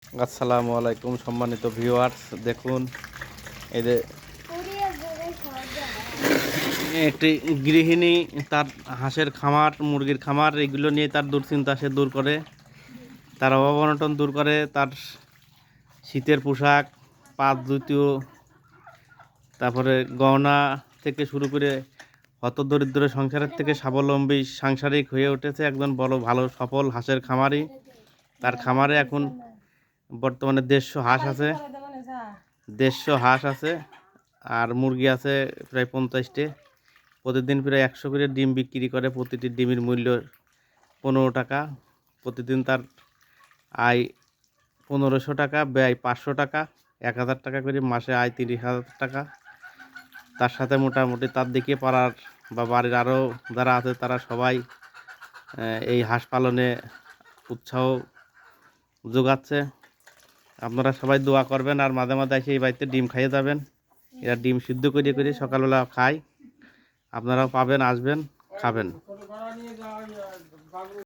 আসসালামু আলাইকুম সম্মানিত ভিউয়ার্স, দেখুন এই যে একটি গৃহিণী তার হাঁসের খামার, মুরগির খামার এগুলো নিয়ে তার দুশ্চিন্তা সে দূর করে, তার অভাব অনটন দূর করে, তার শীতের পোশাক, পাঁচ জুতো, তারপরে গহনা থেকে শুরু করে হতদরিদ্র সংসারের থেকে স্বাবলম্বী সাংসারিক হয়ে উঠেছে একজন বড় ভালো সফল হাঁসের খামারি। তার খামারে এখন বর্তমানে 150 হাঁস আছে, 150 হাঁস আছে, আর মুরগি আছে প্রায় 50টি। প্রতিদিন প্রায় 100 করে ডিম বিক্রি করে, প্রতিটি ডিমের মূল্য 15 টাকা। প্রতিদিন তার আয় 1500 টাকা, ব্যয় 500 টাকা, 1000 টাকা করে মাসে আয় 30,000 টাকা। তার সাথে মোটামুটি তার দিকে পাড়ার বা বাড়ির আরও যারা আছে তারা সবাই এই হাঁস পালনে উৎসাহ যোগাচ্ছে। আপনারা সবাই দোয়া করবেন, আর মাঝে মাঝে এসে এই বাড়িতে ডিম খাইয়ে যাবেন। এরা ডিম সিদ্ধ করে করে সকালবেলা খায়, আপনারাও পাবেন, আসবেন, খাবেন।